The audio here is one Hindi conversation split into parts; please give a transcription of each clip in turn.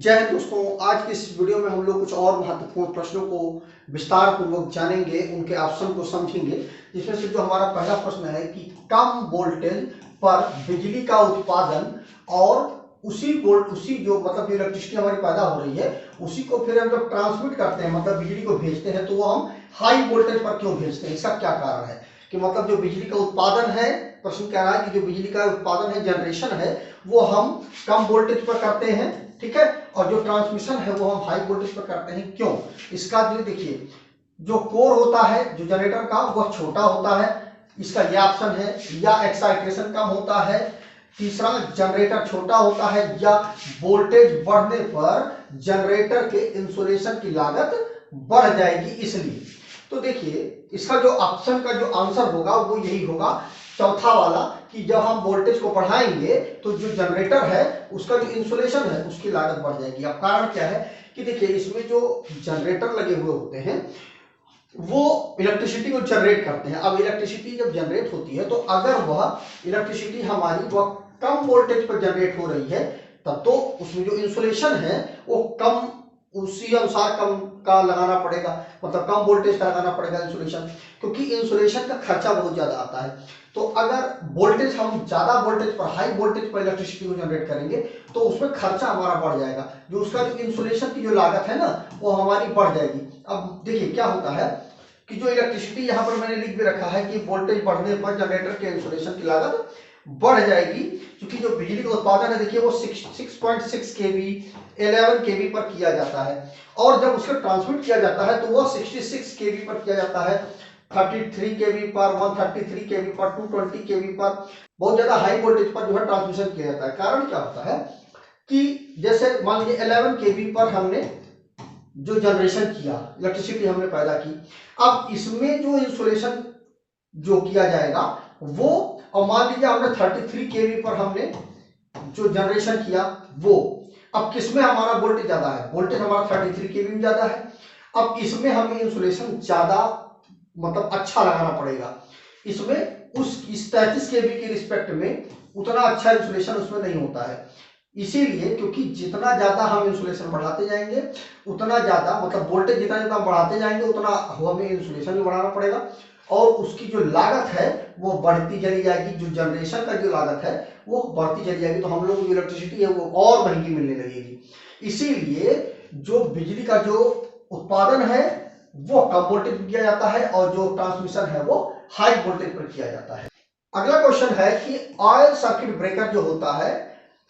जय हिंद दोस्तों, आज की इस वीडियो में हम लोग कुछ और महत्वपूर्ण प्रश्नों को विस्तार पूर्वक जानेंगे, उनके ऑप्शन को समझेंगे। जिसमें से जो हमारा पहला प्रश्न है कि कम वोल्टेज पर बिजली का उत्पादन और उसी जो मतलब जो इलेक्ट्रिसिटी हमारी पैदा हो रही है उसी को फिर हम जब ट्रांसमिट करते हैं, मतलब बिजली को भेजते हैं, तो वो हम हाई वोल्टेज पर क्यों भेजते हैं? इसका क्या कारण है कि मतलब जो बिजली का उत्पादन है, प्रश्न कह रहा है कि जो बिजली का उत्पादन है, जनरेशन है, वो हम कम वोल्टेज पर करते हैं, ठीक है, और जो ट्रांसमिशन है वो हम हाई वोल्टेज पर करते हैं। क्यों? इसका जो देखिए, जो कोर होता है जो जनरेटर का वह छोटा होता है, इसका यह ऑप्शन है, या एक्साइटेशन कम होता है, तीसरा जनरेटर छोटा होता है, या वोल्टेज बढ़ने पर जनरेटर के इंसुलेशन की लागत बढ़ जाएगी इसलिए। तो देखिए, इसका जो ऑप्शन का जो आंसर होगा वो यही होगा, चौथा वाला, कि जब हम वोल्टेज को बढ़ाएंगे तो जो जनरेटर है उसका जो इंसुलेशन है उसकी लागत बढ़ जाएगी। अब कारण क्या है कि देखिए, इसमें जो जनरेटर लगे हुए होते हैं वो इलेक्ट्रिसिटी को जनरेट करते हैं। अब इलेक्ट्रिसिटी जब जनरेट होती है तो अगर वह इलेक्ट्रिसिटी हमारी वह कम वोल्टेज पर जनरेट हो रही है तब तो उसमें जो इंसुलेशन है वो कम, उसी अनुसार कम का लगाना पड़ेगा, मतलब कम वोल्टेज का लगाना पड़ेगा इंसुलेशन, क्योंकि इंसुलेशन का खर्चा बहुत ज्यादा आता है। तो अगर वोल्टेज हम ज्यादा वोल्टेज पर, हाई वोल्टेज पर इलेक्ट्रिसिटी को जनरेट करेंगे तो उसमें खर्चा हमारा बढ़ जाएगा, जो उसका जो इंसुलेशन की जो लागत है ना वो हमारी बढ़ जाएगी। अब देखिए क्या होता है कि जो इलेक्ट्रिसिटी यहाँ पर मैंने लिख भी रखा है कि वोल्टेज बढ़ने पर जनरेटर के इंसुलेशन की लागत बढ़ जाएगी, क्योंकि जो बिजली का उत्पादन है देखिए वो 6.6 केवी 11 केवी पर किया जाता है, और जब उसको ट्रांसमिट किया जाता है तो वो 66 केवी पर किया जाता है, 33 केवी पर, 133 केवी पर, 220 केवी पर, बहुत ज्यादा हाई वोल्टेज पर जो है ट्रांसमिशन किया जाता है। कारण क्या होता है कि जैसे मान लीजिए 11 केवी पर हमने जो जनरेशन किया, इलेक्ट्रिसिटी हमने पैदा की, अब इसमें जो इंसुलेशन जो किया जाएगा वो, और मान लीजिए हमने 33 केवी पर हमने जो जनरेशन किया वो, अब किसमें हमारा वोल्टेज ज्यादा है? वोल्टेज हमारा 33 केवी में ज्यादा है। अब इसमें हमें इंसुलेशन ज्यादा मतलब अच्छा लगाना पड़ेगा, इसमें उस 33 केवी की रिस्पेक्ट में उतना अच्छा इंसुलेशन उसमें नहीं होता है। इसीलिए, क्योंकि जितना ज्यादा हम इंसुलेशन बढ़ाते जाएंगे उतना ज्यादा, मतलब वोल्टेज जितना ज्यादा बढ़ाते जाएंगे उतना हमें इंसुलेशन भी बढ़ाना पड़ेगा, और उसकी जो लागत है वो बढ़ती चली जाएगी, जो जनरेशन का जो लागत है वो बढ़ती चली जाएगी, तो हम लोग को जो इलेक्ट्रिसिटी है वो और महंगी मिलने लगेगी। इसीलिए जो बिजली का जो उत्पादन है वो कम वोल्टेज पर किया जाता है और जो ट्रांसमिशन है वो हाई वोल्टेज पर किया जाता है। अगला क्वेश्चन है कि ऑयल सर्किट ब्रेकर जो होता है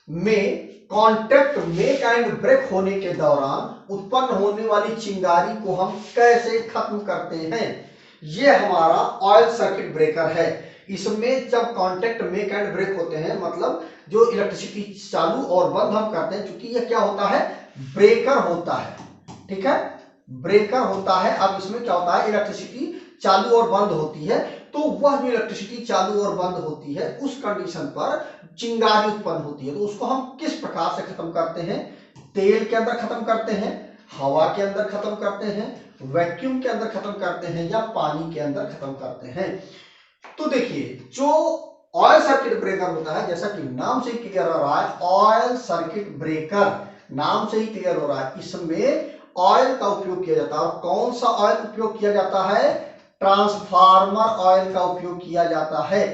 में कॉन्टैक्ट मेक एंड ब्रेक होने के दौरान उत्पन्न होने वाली चिंगारी को हम कैसे खत्म करते हैं? ये हमारा ऑयल सर्किट ब्रेकर है। इसमें जब कॉन्टैक्ट मेक एंड ब्रेक होते हैं, मतलब जो इलेक्ट्रिसिटी चालू और बंद हम करते हैं, क्योंकि ये क्या होता है, ब्रेकर होता है, ठीक है, ब्रेकर होता है। अब इसमें क्या होता है, इलेक्ट्रिसिटी चालू और बंद होती है, तो वह जो इलेक्ट्रिसिटी चालू और बंद होती है उस कंडीशन पर चिंगारी उत्पन्न होती है, तो उसको हम किस प्रकार से खत्म करते हैं? तेल के अंदर खत्म करते हैं, हवा के अंदर खत्म करते हैं, वैक्यूम के अंदर खत्म करते हैं, या पानी के अंदर खत्म करते हैं? तो देखिए, जो ऑयल सर्किट ब्रेकर होता है, जैसा कि नाम से ही क्लियर हो रहा है, ऑयल सर्किट ब्रेकर नाम से ही क्लियर हो रहा है, इसमें ऑयल का उपयोग किया जाता है। और कौन सा ऑयल उपयोग किया जाता है? ट्रांसफार्मर ऑयल का उपयोग किया जाता है,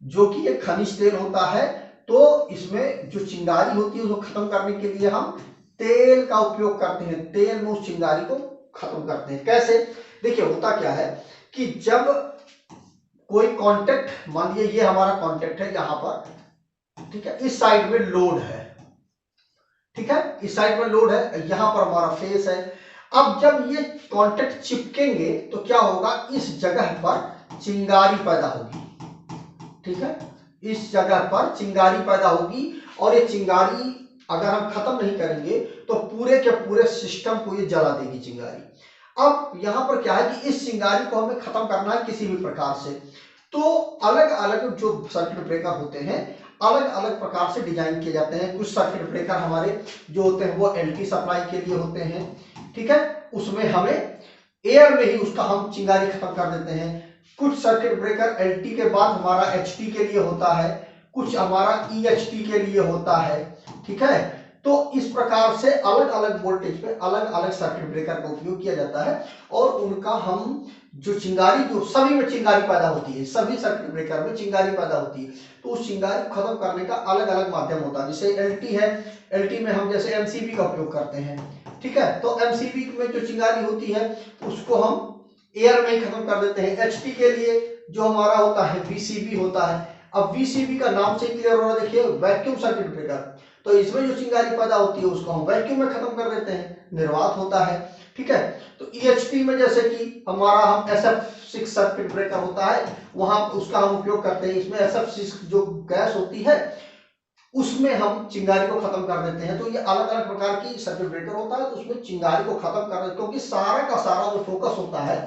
जो कि एक खनिज तेल होता है। तो इसमें जो चिंगारी होती है उसको खत्म करने के लिए हम तेल का उपयोग करते हैं, तेल में उस चिंगारी को खत्म करते हैं। कैसे? देखिए, होता क्या है कि जब कोई कांटेक्ट, मान लीजिए ये हमारा कांटेक्ट है यहां पर, ठीक है, इस साइड में लोड है, ठीक है, इस साइड में लोड है, यहां पर हमारा फेस है। अब जब ये कांटेक्ट चिपकेंगे तो क्या होगा, इस जगह पर चिंगारी पैदा होगी, ठीक है, इस जगह पर चिंगारी पैदा होगी, और ये चिंगारी अगर हम खत्म नहीं करेंगे तो पूरे के पूरे सिस्टम को ये जला देगी चिंगारी। अब यहां पर क्या है कि इस चिंगारी को हमें खत्म करना है किसी भी प्रकार से, तो अलग अलग जो सर्किट ब्रेकर होते हैं अलग अलग प्रकार से डिजाइन किए जाते हैं। कुछ सर्किट ब्रेकर हमारे जो होते हैं वो एलटी सप्लाई के लिए होते हैं, ठीक है, उसमें हमें एयर में ही उसका हम चिंगारी खत्म कर देते हैं। कुछ सर्किट ब्रेकर एलटी के बाद हमारा एचटी के लिए होता है, कुछ हमारा ईएचटी के लिए होता है, ठीक है। तो इस प्रकार से अलग अलग वोल्टेज पे अलग अलग सर्किट ब्रेकर का उपयोग किया जाता है और उनका हम जो चिंगारी, जो सभी में चिंगारी पैदा होती है, सभी सर्किट ब्रेकर में चिंगारी पैदा होती है, तो उस चिंगारी को खत्म करने का अलग अलग माध्यम होता है। जैसे एलटी है, एलटी में हम जैसे एमसीबी का उपयोग करते हैं, ठीक है, तो एमसीबी में जो चिंगारी होती है उसको हम एयर में ही खत्म कर देते हैं। एचटी के लिए जो हमारा होता है वीसीबी होता है। अब वीसीबी का नाम से क्लियर हो रहा है, देखिए वैक्यूम सर्किट ब्रेकर, तो इसमें जो चिंगारी पैदा होती है उसको हम वैक्यूम में खत्म कर देते हैं, निर्वात होता है, ठीक है। तो ईएचपी में जैसे कि हमारा हम SF6 सर्किट ब्रेकर होता है, वहां उसका हम उपयोग करते हैं। इसमें SF6 जो गैस होती है उसमें हम चिंगारी को खत्म कर देते हैं। तो ये अलग अलग प्रकार की सर्किट ब्रेकर होता है, तो उसमें चिंगारी को खत्म कर देते, क्योंकि सारा का सारा जो फोकस होता है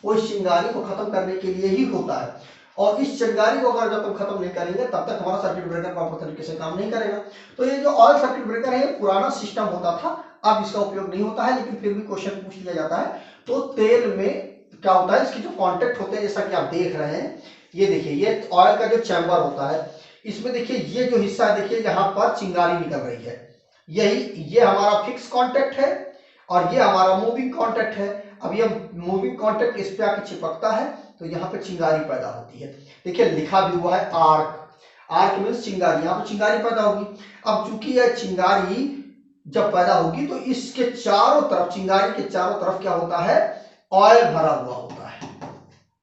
वो इस चिंगारी को खत्म करने के लिए ही होता है। और इस चिंगारी को अगर जब तक खत्म नहीं करेंगे तब तक हमारा सर्किट ब्रेकर प्रॉपर तरीके से काम नहीं करेगा। तो ये जो ऑयल सर्किट ब्रेकर है ये पुराना सिस्टम होता था, अब इसका उपयोग नहीं होता है, लेकिन फिर भी क्वेश्चन पूछ लिया जाता है। तो तेल में क्या होता है, इसकी जो कॉन्टेक्ट होते हैं जैसा कि आप देख रहे हैं, ये देखिए ये ऑयल का जो चैम्बर होता है, इसमें देखिए ये जो हिस्सा है, देखिए यहाँ पर चिंगारी निकल रही है, ये हमारा फिक्स कॉन्टेक्ट है और ये हमारा मूविंग कॉन्टेक्ट है। अब ये मूविंग कॉन्टेक्ट इस पे आके चिपकता है तो यहाँ पे चिंगारी पैदा होती है। देखिए लिखा भी हुआ है आर्क, आर्क मीन्स चिंगारी, यहाँ पे चिंगारी पैदा होगी। अब चूंकि यह चिंगारी जब पैदा होगी तो इसके चारों तरफ, चिंगारी के चारों तरफ क्या होता है, ऑयल भरा हुआ होता है।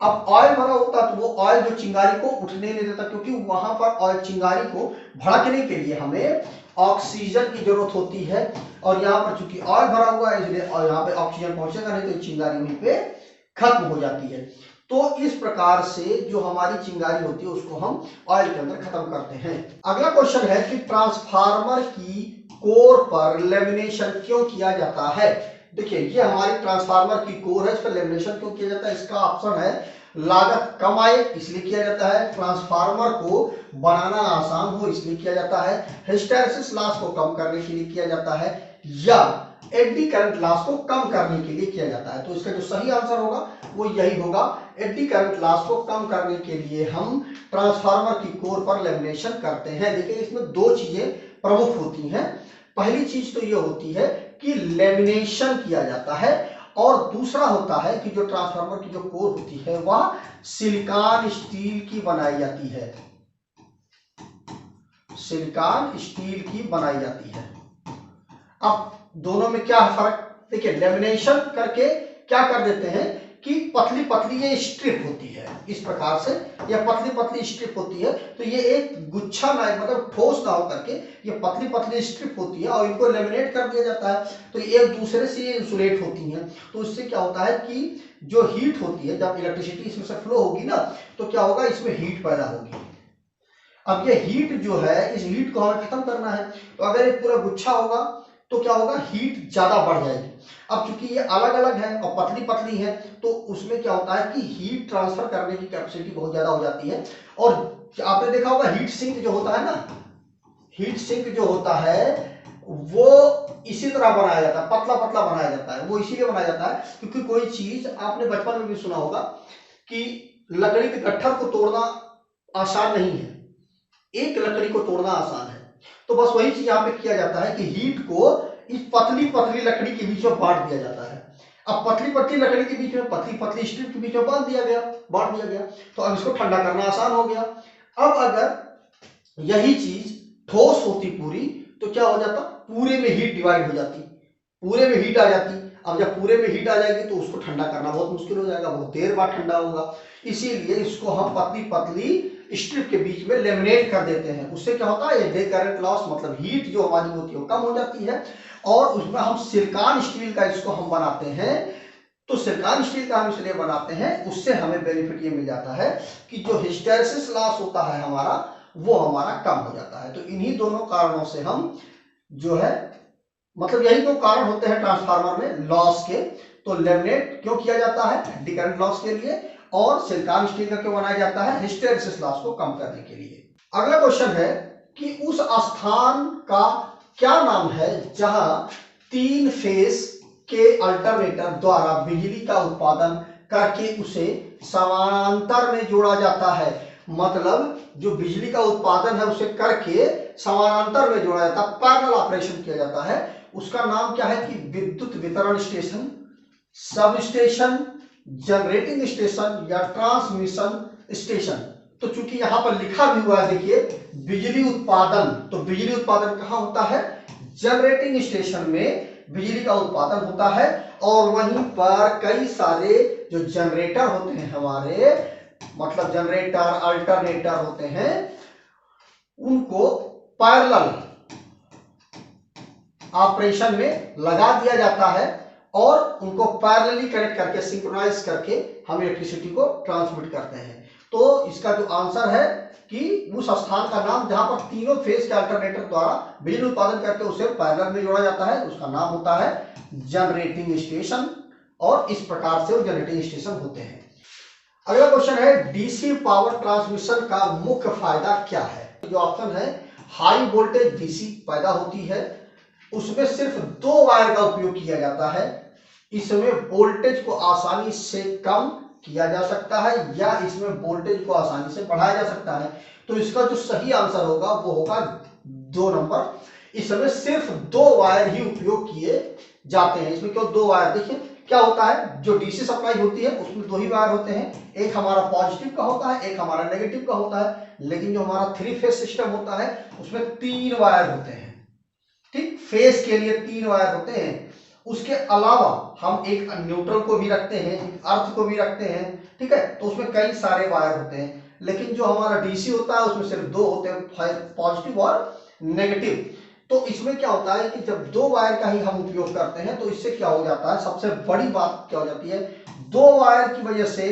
अब ऑयल भरा होता है तो वो ऑयल जो चिंगारी को उठने नहीं देता, क्योंकि वहां पर ऑयल चिंगारी को भड़कने के लिए हमें ऑक्सीजन की जरूरत होती है, और यहाँ पर चूंकि ऑयल भरा हुआ है इसलिए और यहाँ पे ऑक्सीजन पहुंचेगा नहीं तो चिंगारी वहीं पे खत्म हो जाती है। तो इस प्रकार से जो हमारी चिंगारी होती है उसको हम ऑयल के अंदर खत्म करते हैं। अगला क्वेश्चन है कि ट्रांसफार्मर की कोर पर लेमिनेशन क्यों किया जाता है। देखिए ये हमारी ट्रांसफार्मर की कोर है, इस पर लेमिनेशन क्यों किया जाता है, इसका ऑप्शन है लागत कम आए इसलिए किया जाता है, ट्रांसफार्मर को बनाना आसान हो इसलिए किया जाता है, हिस्टैरिसीस लॉस को कम करने के लिए किया जाता है, या एडी करंट लॉस को कम करने के लिए किया जाता है। तो इसका जो सही आंसर होगा वो यही होगा, एडी करंट लॉस को कम करने के लिए हम ट्रांसफार्मर की कोर पर लेमिनेशन करते हैं। देखिए इसमें दो चीजें प्रमुख होती हैं। पहली चीज तो ये होती है कि लेमिनेशन किया जाता है, और दूसरा होता है कि जो ट्रांसफार्मर की जो कोर होती है वह सिलिकॉन स्टील की बनाई जाती है, सिलिकॉन स्टील की बनाई जाती है। अब दोनों में क्या फर्क, देखिए लेमिनेशन करके क्या कर देते हैं कि पतली पतली ये स्ट्रिप होती है, इस प्रकार से यह पतली पतली स्ट्रिप होती है, तो ये एक गुच्छा ना, मतलब ठोस ना हो करके ये पतली पतली स्ट्रिप होती है और इनको लेमिनेट कर दिया जाता है, तो एक दूसरे से ये इंसुलेट होती हैं। तो इससे क्या होता है कि जो हीट होती है, जब इलेक्ट्रिसिटी इसमें से फ्लो होगी ना तो क्या होगा, इसमें हीट पैदा होगी। अब ये हीट जो है, इस हीट को हमें खत्म करना है, तो अगर ये पूरा गुच्छा होगा तो क्या होगा, हीट ज्यादा बढ़ जाएगी। अब चूंकि ये अलग अलग है और पतली पतली है तो उसमें क्या होता है कि हीट ट्रांसफर करने की कैपेसिटी बहुत ज्यादा हो जाती है। और आपने देखा होगा हीट सिंक जो होता है ना, हीट सिंक जो होता है वो इसी तरह बनाया जाता है, पतला पतला बनाया जाता है। वो इसीलिए बनाया जाता है क्योंकि कोई चीज आपने बचपन में भी सुना होगा कि लकड़ी के गट्ठर को तोड़ना आसान नहीं है, एक लकड़ी को तोड़ना आसान है। तो बस वही चीज यहाँ पे किया जाता है कि हीट को इस पतली पतली लकड़ी के बीच में बांट दिया जाता है। अब पतली पतली लकड़ी के बीच में, पतली पतली स्ट्रिप के बीच में बांट दिया गया, तो अब इसको ठंडा करना आसान हो गया। अब अगर यही चीज ठोस होती पूरी तो क्या हो जाता, पूरे में हीट डिवाइड हो जाती, पूरे में हीट आ जाती। अब जब पूरे में हीट आ जाएगी तो उसको ठंडा करना बहुत मुश्किल हो जाएगा, बहुत देर बाद ठंडा होगा। इसीलिए इसको हम पतली पतली स्ट्रिप के बीच में लेमिनेट कर देते हैं। उससे क्या होता है, ये करंट लॉस मतलब हीट जो हमारी होती है वो कम हो जाती है, और उसमें हम सिलिकॉन स्टील का इसको हम बनाते हैं। तो सिलिकॉन स्टील का हम इसलिए बनाते हैं, उससे हमें बेनिफिट ये मिल जाता है कि जो हिस्टैरिसीस लॉस होता है हमारा, वो हमारा कम हो जाता है। तो इन्हीं दोनों कारणों से हम जो है, मतलब यही दो कारण होते हैं ट्रांसफार्मर में लॉस के। तो लेमिनेट क्यों किया जाता है, एडी करंट लॉस के लिए, और सिलिकॉन स्टील का क्यों बनाया जाता है, हिस्टैरिसीस लॉस को कम करने के लिए। अगला क्वेश्चन है कि उस स्थान का क्या नाम है जहां 3 फेज के अल्टरनेटर द्वारा बिजली का उत्पादन करके उसे समानांतर में जोड़ा जाता है। मतलब जो बिजली का उत्पादन है उसे करके समानांतर में जोड़ा जाता है, पैरेलल ऑपरेशन किया जाता है, उसका नाम क्या है कि विद्युत वितरण station, sub station, generating station या ट्रांसमिशन स्टेशन। तो चूंकि यहां पर लिखा भी हुआ है देखिए बिजली उत्पादन, तो बिजली उत्पादन कहां होता है, जनरेटिंग स्टेशन में बिजली का उत्पादन होता है, और वहीं पर कई सारे जो जनरेटर होते हैं हमारे, मतलब जनरेटर अल्टरनेटर होते हैं, उनको पैरेलल ऑपरेशन में लगा दिया जाता है और उनको पैरेलली कनेक्ट करके सिंक्रोनाइज करके हम इलेक्ट्रिसिटी को ट्रांसमिट करते हैं। तो इसका जो आंसर है कि उस स्थान का नाम जहां पर तीनों फेज के अल्टरनेटर द्वारा बिजली उत्पादन करके उसे पैरेलल में जोड़ा जाता है, उसका नाम होता है जनरेटिंग स्टेशन, और इस प्रकार से वो जनरेटिंग स्टेशन होते हैं। अगला क्वेश्चन है डीसी पावर ट्रांसमिशन का मुख्य फायदा क्या है। जो ऑप्शन है हाई वोल्टेज डीसी पैदा होती है, उसमें सिर्फ 2 वायर का उपयोग किया जाता है, इसमें वोल्टेज को आसानी से कम किया जा सकता है या इसमें वोल्टेज को आसानी से बढ़ाया जा सकता है। तो इसका जो सही आंसर होगा वो होगा 2 नंबर, इसमें सिर्फ 2 वायर ही उपयोग किए जाते हैं। इसमें क्यों 2 वायर, देखिए क्या होता है, जो डीसी सप्लाई होती है उसमें 2 ही वायर होते हैं, एक हमारा पॉजिटिव का होता है, एक हमारा नेगेटिव का होता है, लेकिन जो हमारा 3 फेज सिस्टम होता है उसमें 3 वायर होते हैं। ठीक, फेज के लिए 3 वायर होते हैं, उसके अलावा हम एक न्यूट्रल को भी रखते हैं, एक अर्थ को भी रखते हैं, ठीक है, तो उसमें कई सारे वायर होते हैं, लेकिन जो हमारा डीसी होता है उसमें सिर्फ 2 होते हैं, पॉजिटिव और नेगेटिव। तो इसमें क्या होता है कि जब 2 वायर का ही हम उपयोग करते हैं तो इससे क्या हो जाता है, सबसे बड़ी बात क्या हो जाती है, 2 वायर की वजह से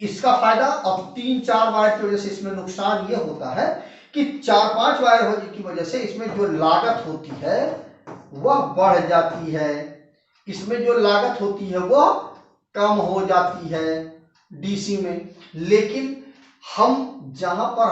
इसका फायदा और 3-4 वायर की वजह से इसमें नुकसान ये होता है कि 4-5 वायर की वजह से इसमें जो लागत होती है वह बढ़ जाती है, इसमें जो लागत होती है वह कम हो जाती है डीसी में। लेकिन हम जहां पर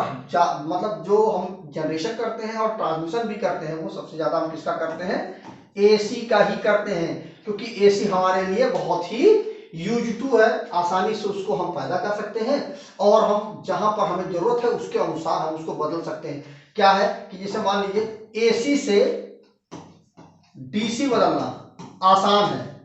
मतलब जो हम जनरेशन करते हैं और ट्रांसमिशन भी करते हैं वो सबसे ज्यादा हम किसका करते हैं, एसी का ही करते हैं, क्योंकि एसी हमारे लिए बहुत ही यूज टू है, आसानी से उसको हम पैदा कर सकते हैं और हम जहां पर हमें जरूरत है उसके अनुसार हम उसको बदल सकते हैं। क्या है कि जैसे मान लीजिए एसी से डीसी बदलना आसान है,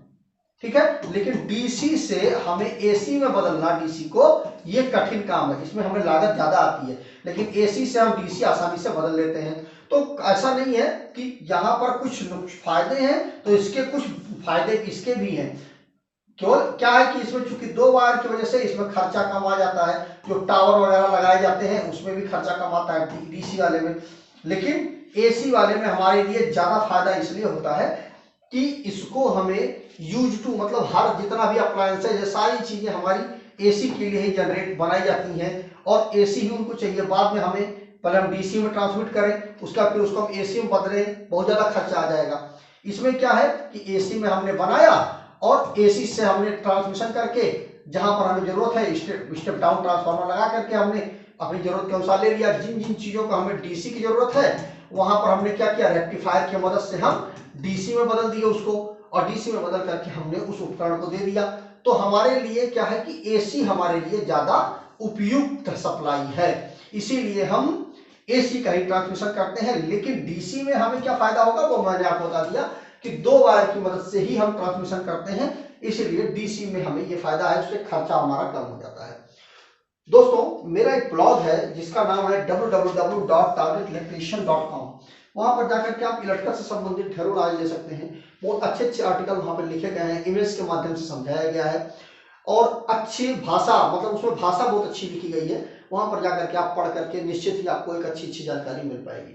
ठीक है, लेकिन डीसी से हमें एसी में बदलना, डीसी को, ये कठिन काम है, इसमें हमें लागत ज्यादा आती है, लेकिन एसी से हम डीसी आसानी से बदल लेते हैं। तो ऐसा नहीं है कि यहाँ पर कुछ फायदे हैं तो इसके कुछ फायदे इसके भी हैं, केवल क्या है कि इसमें चूंकि 2 वायर की वजह से इसमें खर्चा कम आ जाता है, जो टावर वगैरह लगाए जाते हैं उसमें भी खर्चा कम आता है डीसी वाले में, लेकिन एसी वाले में हमारे लिए ज्यादा फायदा इसलिए होता है कि इसको हमें यूज टू, मतलब हर जितना भी अप्लायंसेज है सारी चीजें हमारी एसी के लिए ही जनरेट बनाई जाती हैं और एसी ही उनको चाहिए। बाद में हमें पहले हम डीसी में ट्रांसमिट करें, उसका फिर उसको हम एसी में बदलें, बहुत ज्यादा खर्चा आ जाएगा। इसमें क्या है कि एसी में हमने बनाया और एसी से हमने ट्रांसमिशन करके जहां पर हमें जरूरत है स्टेप डाउन ट्रांसफार्मर लगा करके हमने अपनी जरूरत के अनुसार ले लिया। जिन जिन चीजों का हमें डीसी की जरूरत है वहां पर हमने क्या किया, रेक्टिफायर की मदद से हम डीसी में बदल दिए उसको, और डीसी में बदल करके हमने उस उपकरण को दे दिया। तो हमारे लिए क्या है कि एसी हमारे लिए ज्यादा उपयुक्त सप्लाई है, इसीलिए हम एसी का ही ट्रांसमिशन करते हैं। लेकिन डीसी में हमें क्या फायदा होगा वो मैंने आपको बता दिया कि 2 वायर की मदद से ही हम ट्रांसमिशन करते हैं, इसलिए डीसी में हमें ये फायदा है, उससे खर्चा हमारा कम हो जाता है। दोस्तों मेरा एक ब्लॉग है जिसका नाम है www.targetelectrician.com, वहां पर जाकर के आप इलेक्ट्रिकल से संबंधित ढेरों नॉलेज ले सकते हैं। बहुत अच्छे अच्छे आर्टिकल वहां पर लिखे गए हैं, इमेज के माध्यम से समझाया गया है और अच्छी भाषा, मतलब उसमें भाषा बहुत अच्छी लिखी गई है। वहां पर जाकर के आप पढ़ करके निश्चित ही आपको एक अच्छी जानकारी मिल पाएगी।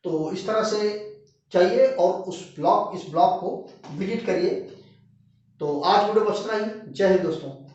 तो इस तरह से चाहिए और इस ब्लॉग को विजिट करिए। तो आज वीडियो बस इतना ही। जय हिंद दोस्तों।